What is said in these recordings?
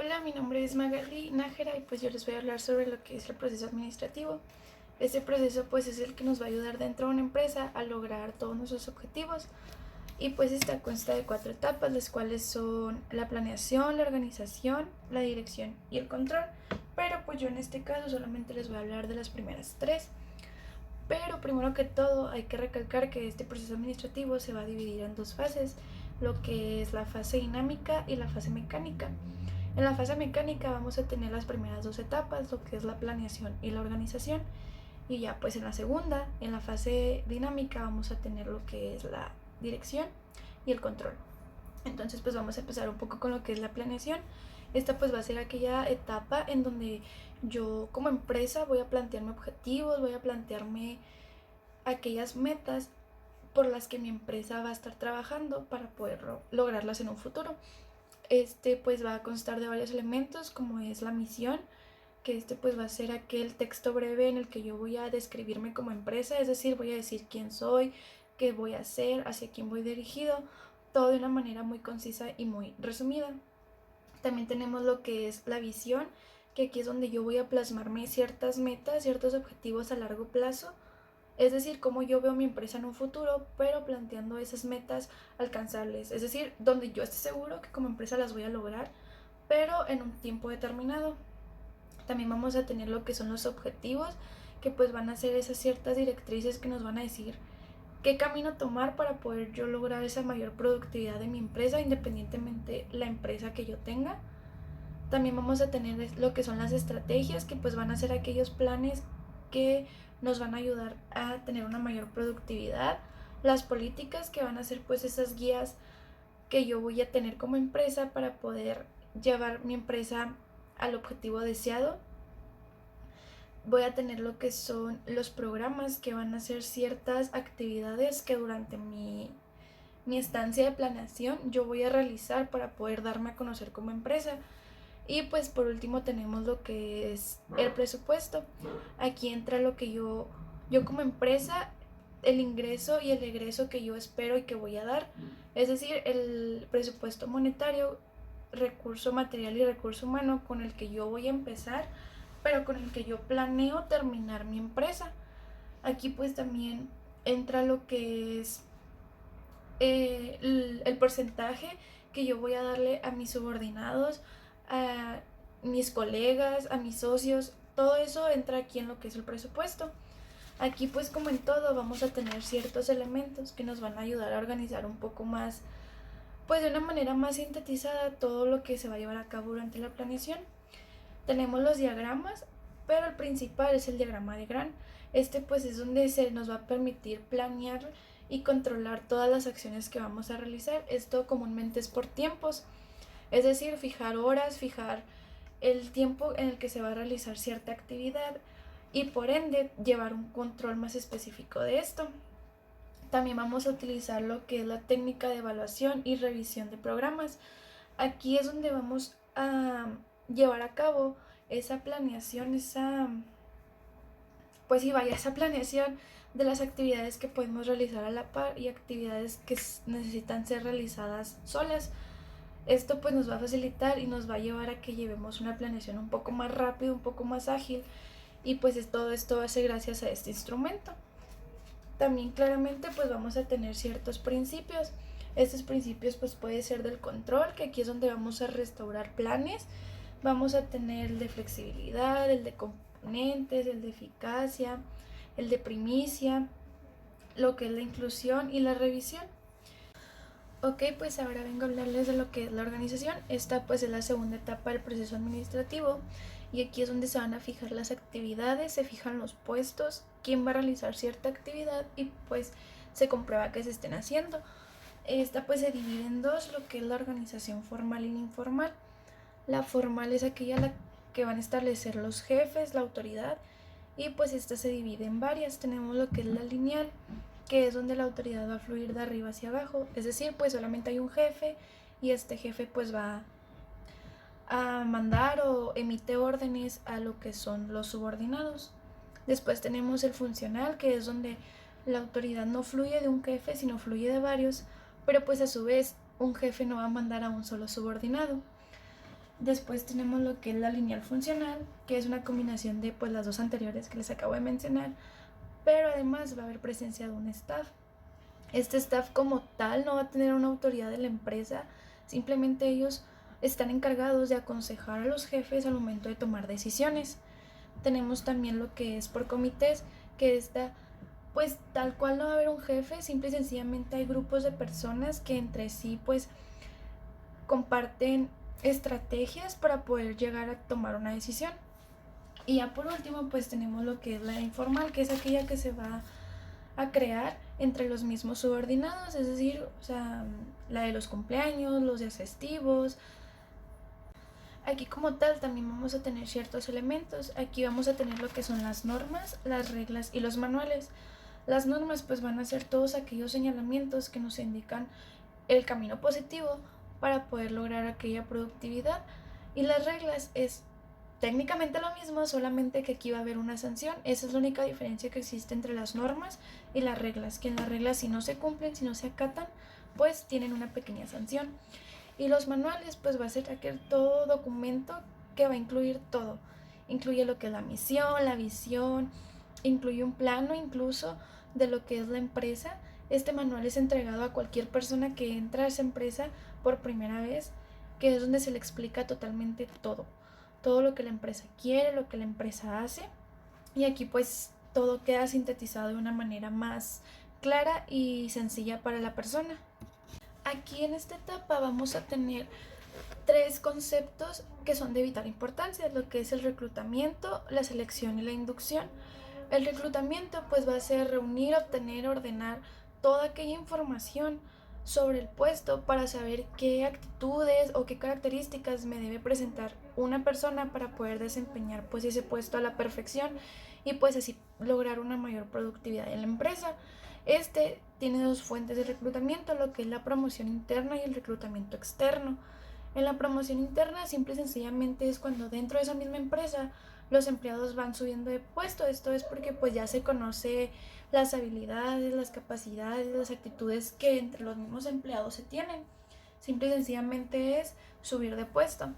Hola, mi nombre es Magali Nájera y pues yo les voy a hablar sobre lo que es el proceso administrativo. Este proceso pues es el que nos va a ayudar dentro de una empresa a lograr todos nuestros objetivos y pues esta consta de 4 etapas, las cuales son la planeación, la organización, la dirección y el control. Pero pues yo en este caso solamente les voy a hablar de las primeras 3. Pero primero que todo hay que recalcar que este proceso administrativo se va a dividir en 2 fases, lo que es la fase dinámica y la fase mecánica. En la fase mecánica vamos a tener las primeras 2 etapas, lo que es la planeación y la organización. Y ya pues en la segunda, en la fase dinámica, vamos a tener lo que es la dirección y el control. Entonces pues vamos a empezar un poco con lo que es la planeación. Esta pues va a ser aquella etapa en donde yo como empresa voy a plantearme objetivos, voy a plantearme aquellas metas por las que mi empresa va a estar trabajando para poder lograrlas en un futuro. Pues va a constar de varios elementos, como es la misión, que pues va a ser aquel texto breve en el que yo voy a describirme como empresa, es decir, voy a decir quién soy, qué voy a hacer, hacia quién voy dirigido, todo de una manera muy concisa y muy resumida. También tenemos lo que es la visión, que aquí es donde yo voy a plasmarme ciertas metas, ciertos objetivos a largo plazo, es decir, cómo yo veo mi empresa en un futuro, pero planteando esas metas alcanzables, es decir, donde yo esté seguro que como empresa las voy a lograr, pero en un tiempo determinado. También vamos a tener lo que son los objetivos, que pues van a ser esas ciertas directrices que nos van a decir qué camino tomar para poder yo lograr esa mayor productividad de mi empresa, independientemente la empresa que yo tenga. También vamos a tener lo que son las estrategias, que pues van a ser aquellos planes que nos van a ayudar a tener una mayor productividad. Las políticas, que van a ser pues esas guías que yo voy a tener como empresa para poder llevar mi empresa al objetivo deseado. Voy a tener lo que son los programas, que van a ser ciertas actividades que durante mi estancia de planeación yo voy a realizar para poder darme a conocer como empresa. Y pues por último tenemos lo que es el presupuesto. Aquí entra lo que yo como empresa, el ingreso y el egreso que yo espero y que voy a dar. Es decir, el presupuesto monetario, recurso material y recurso humano con el que yo voy a empezar, pero con el que yo planeo terminar mi empresa. Aquí pues también entra lo que es el porcentaje que yo voy a darle a mis subordinados, a mis colegas, a mis socios. Todo eso entra aquí en lo que es el presupuesto. Aquí pues como en todo vamos a tener ciertos elementos que nos van a ayudar a organizar un poco más, pues de una manera más sintetizada, todo lo que se va a llevar a cabo durante la planeación. Tenemos los diagramas, pero el principal es el diagrama de Gantt. Pues es donde se nos va a permitir planear y controlar todas las acciones que vamos a realizar. Esto comúnmente es por tiempos, es decir, fijar horas, fijar el tiempo en el que se va a realizar cierta actividad y por ende llevar un control más específico de esto. También vamos a utilizar lo que es la técnica de evaluación y revisión de programas. Aquí es donde vamos a llevar a cabo esa planeación, esa planeación de las actividades que podemos realizar a la par y actividades que necesitan ser realizadas solas. Esto pues nos va a facilitar y nos va a llevar a que llevemos una planeación un poco más rápido, un poco más ágil, y pues todo esto va a ser gracias a este instrumento. También claramente pues vamos a tener ciertos principios. Estos principios pues puede ser del control, que aquí es donde vamos a restaurar planes. Vamos a tener el de flexibilidad, el de componentes, el de eficacia, el de primicia, lo que es la inclusión y la revisión. Ok, pues ahora vengo a hablarles de lo que es la organización. Esta pues es la segunda etapa del proceso administrativo y aquí es donde se van a fijar las actividades, se fijan los puestos, quién va a realizar cierta actividad y pues se comprueba que se estén haciendo. Esta pues se divide en dos, lo que es la organización formal y la informal. La formal es aquella la que van a establecer los jefes, la autoridad, y pues esta se divide en varias. Tenemos lo que es la lineal, que es donde la autoridad va a fluir de arriba hacia abajo, es decir, pues solamente hay un jefe y este jefe pues va a mandar o emite órdenes a lo que son los subordinados. Después tenemos el funcional, que es donde la autoridad no fluye de un jefe, sino fluye de varios, pero pues a su vez un jefe no va a mandar a un solo subordinado. Después tenemos lo que es la lineal funcional, que es una combinación de pues las dos anteriores que les acabo de mencionar, pero además va a haber presencia de un staff. Este staff como tal no va a tener una autoridad de la empresa, simplemente ellos están encargados de aconsejar a los jefes al momento de tomar decisiones. Tenemos también lo que es por comités, que está pues tal cual no va a haber un jefe, simple y sencillamente hay grupos de personas que entre sí pues comparten estrategias para poder llegar a tomar una decisión. Y ya por último pues tenemos lo que es la informal, que es aquella que se va a crear entre los mismos subordinados, es decir, o sea, la de los cumpleaños, los días festivos. Aquí como tal también vamos a tener ciertos elementos. Aquí vamos a tener lo que son las normas, las reglas y los manuales. Las normas pues van a ser todos aquellos señalamientos que nos indican el camino positivo para poder lograr aquella productividad. Y las reglas es técnicamente lo mismo, solamente que aquí va a haber una sanción. Esa es la única diferencia que existe entre las normas y las reglas, que en las reglas si no se cumplen, si no se acatan, pues tienen una pequeña sanción. Y los manuales pues va a ser aquel todo documento que va a incluir todo. Incluye lo que es la misión, la visión, incluye un plano incluso de lo que es la empresa. Este manual es entregado a cualquier persona que entra a esa empresa por primera vez, que es donde se le explica totalmente todo lo que la empresa quiere, lo que la empresa hace. Y aquí pues todo queda sintetizado de una manera más clara y sencilla para la persona. Aquí en esta etapa vamos a tener 3 conceptos que son de vital importancia, lo que es el reclutamiento, la selección y la inducción. El reclutamiento pues va a ser reunir, obtener, ordenar toda aquella información sobre el puesto para saber qué actitudes o qué características me debe presentar una persona para poder desempeñar pues ese puesto a la perfección y pues así lograr una mayor productividad en la empresa. Este tiene 2 fuentes de reclutamiento, lo que es la promoción interna y el reclutamiento externo. En la promoción interna simple y sencillamente es cuando dentro de esa misma empresa los empleados van subiendo de puesto. Esto es porque pues ya se conoce las habilidades, las capacidades, las actitudes que entre los mismos empleados se tienen. Simple y sencillamente es subir de puesto.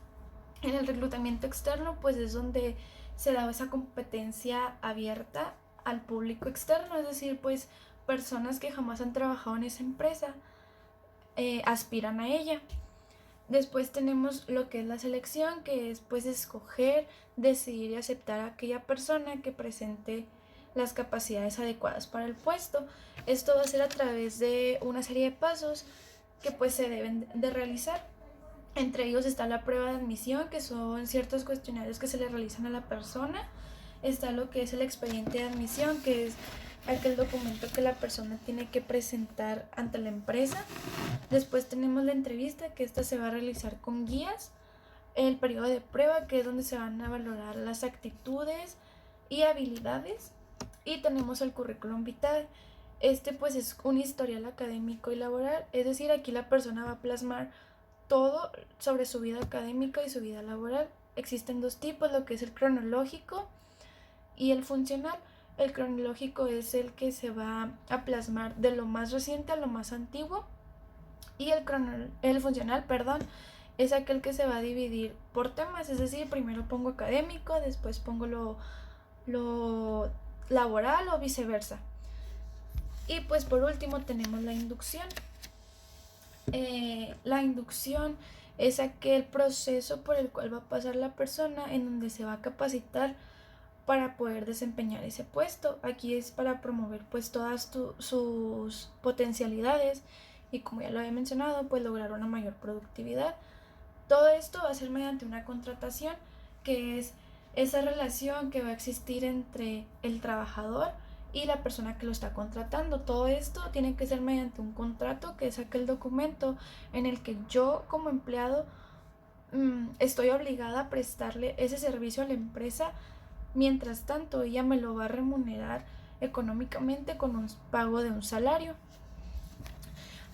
En el reclutamiento externo pues es donde se da esa competencia abierta al público externo, es decir, pues personas que jamás han trabajado en esa empresa aspiran a ella. Después tenemos lo que es la selección, que es pues escoger, decidir y aceptar a aquella persona que presente las capacidades adecuadas para el puesto. Esto va a ser a través de una serie de pasos que pues se deben de realizar. Entre ellos está la prueba de admisión, que son ciertos cuestionarios que se le realizan a la persona. Está lo que es el expediente de admisión, que es aquel documento que la persona tiene que presentar ante la empresa. Después tenemos la entrevista, que esta se va a realizar con guías. El periodo de prueba, que es donde se van a valorar las actitudes y habilidades. Y tenemos el currículum vitae. Este pues es un historial académico y laboral, es decir, aquí la persona va a plasmar todo sobre su vida académica y su vida laboral. Existen 2 tipos, lo que es el cronológico y el funcional. El cronológico es el que se va a plasmar de lo más reciente a lo más antiguo, y el funcional, es aquel que se va a dividir por temas, es decir, primero pongo académico, después pongo lo laboral o viceversa. Y pues por último tenemos la inducción. La inducción es aquel proceso por el cual va a pasar la persona en donde se va a capacitar para poder desempeñar ese puesto. Aquí es para promover pues todas sus potencialidades y, como ya lo había mencionado, pues lograr una mayor productividad. Todo esto va a ser mediante una contratación, que es esa relación que va a existir entre el trabajador y la persona que lo está contratando. Todo esto tiene que ser mediante un contrato, que es aquel documento en el que yo como empleado estoy obligada a prestarle ese servicio a la empresa. Mientras tanto, ella me lo va a remunerar económicamente con un pago de un salario.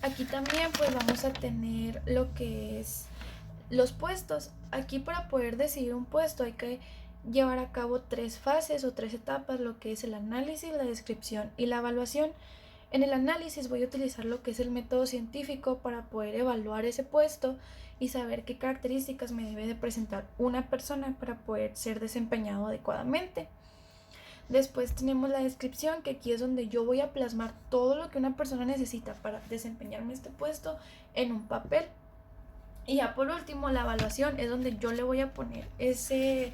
Aquí también pues vamos a tener lo que es los puestos. Aquí, para poder decidir un puesto, hay que llevar a cabo 3 fases o 3 etapas, lo que es el análisis, la descripción y la evaluación. En el análisis voy a utilizar lo que es el método científico para poder evaluar ese puesto y saber qué características me debe de presentar una persona para poder ser desempeñado adecuadamente. Después tenemos la descripción, que aquí es donde yo voy a plasmar todo lo que una persona necesita para desempeñarme este puesto en un papel. Y ya por último, la evaluación es donde yo le voy a poner ese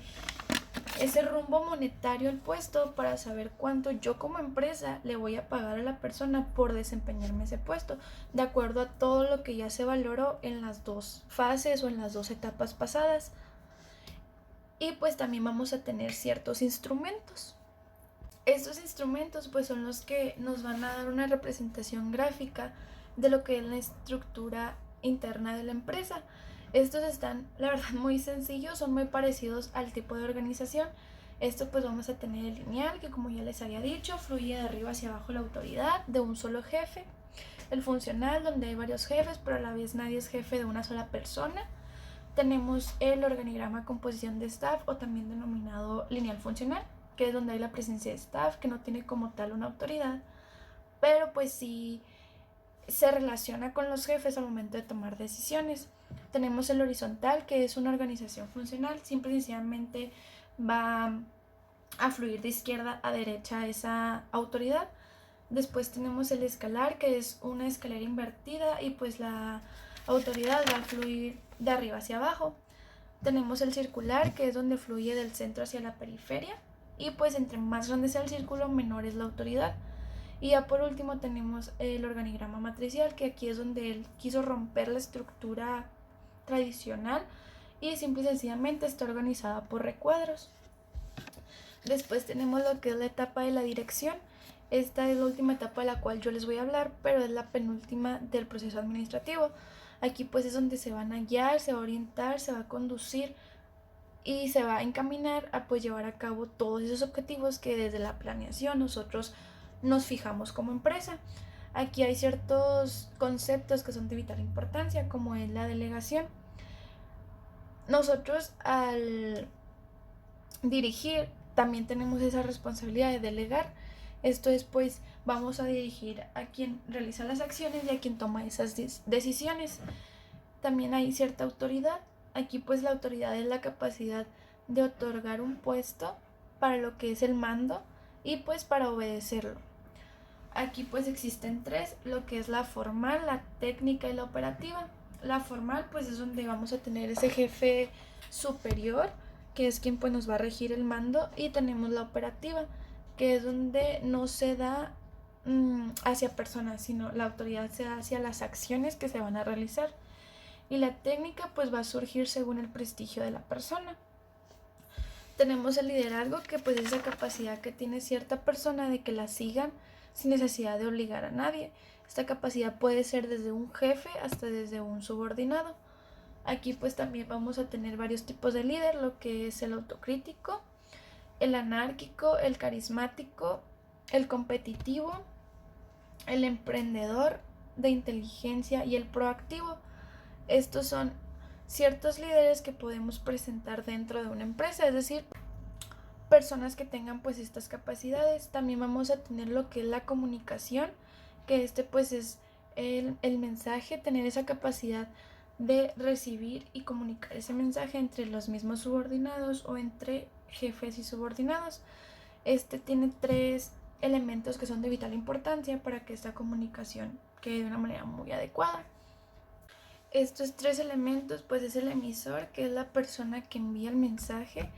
rumbo monetario al puesto para saber cuánto yo como empresa le voy a pagar a la persona por desempeñarme ese puesto, de acuerdo a todo lo que ya se valoró en las dos fases o en las dos etapas pasadas. Y pues también vamos a tener ciertos instrumentos. Estos instrumentos pues son los que nos van a dar una representación gráfica de lo que es la estructura interna de la empresa. Estos están, la verdad, muy sencillos, son muy parecidos al tipo de organización. Esto pues vamos a tener el lineal, que como ya les había dicho, fluye de arriba hacia abajo la autoridad de un solo jefe. El funcional, donde hay varios jefes, pero a la vez nadie es jefe de una sola persona. Tenemos el organigrama composición de staff, o también denominado lineal funcional, que es donde hay la presencia de staff, que no tiene como tal una autoridad, pero pues sí se relaciona con los jefes al momento de tomar decisiones. Tenemos el horizontal, que es una organización funcional, simple y sencillamente va a fluir de izquierda a derecha esa autoridad. Después tenemos el escalar, que es una escalera invertida y pues la autoridad va a fluir de arriba hacia abajo. Tenemos el circular, que es donde fluye del centro hacia la periferia, y pues entre más grande sea el círculo, menor es la autoridad. Y ya por último tenemos el organigrama matricial, que aquí es donde él quiso romper la estructura tradicional y simple y sencillamente está organizada por recuadros. Después tenemos lo que es la etapa de la dirección. Esta es la última etapa de la cual yo les voy a hablar, pero es la penúltima del proceso administrativo. Aquí pues es donde se van a guiar, se va a orientar, se va a conducir y se va a encaminar a pues llevar a cabo todos esos objetivos que desde la planeación nosotros nos fijamos como empresa. Aquí hay ciertos conceptos que son de vital importancia, como es la delegación. Nosotros al dirigir también tenemos esa responsabilidad de delegar. Esto es pues vamos a dirigir a quien realiza las acciones y a quien toma esas decisiones. También hay cierta autoridad. Aquí pues la autoridad es la capacidad de otorgar un puesto para lo que es el mando y pues para obedecerlo. Aquí pues existen tres, lo que es la formal, la técnica y la operativa. La formal pues es donde vamos a tener ese jefe superior, que es quien pues nos va a regir el mando, y tenemos la operativa, que es donde no se da hacia personas, sino la autoridad se da hacia las acciones que se van a realizar. Y la técnica pues va a surgir según el prestigio de la persona. Tenemos el liderazgo, que pues es esa capacidad que tiene cierta persona de que la sigan sin necesidad de obligar a nadie. Esta capacidad puede ser desde un jefe hasta desde un subordinado. Aquí pues también vamos a tener varios tipos de líder, lo que es el autocrítico, el anárquico, el carismático, el competitivo, el emprendedor de inteligencia y el proactivo. Estos son ciertos líderes que podemos presentar dentro de una empresa, es decir, personas que tengan pues estas capacidades. También vamos a tener lo que es la comunicación, que pues es el mensaje, tener esa capacidad de recibir y comunicar ese mensaje entre los mismos subordinados o entre jefes y subordinados. Tiene tres elementos que son de vital importancia para que esta comunicación quede de una manera muy adecuada. Estos tres elementos pues es el emisor, que es la persona que envía el mensaje,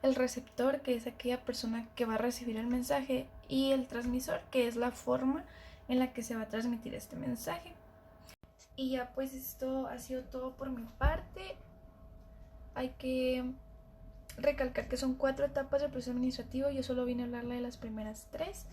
el receptor, que es aquella persona que va a recibir el mensaje, y el transmisor, que es la forma en la que se va a transmitir este mensaje. Y ya pues esto ha sido todo por mi parte. Hay que recalcar que son 4 etapas del proceso administrativo, yo solo vine a hablarle de las primeras 3.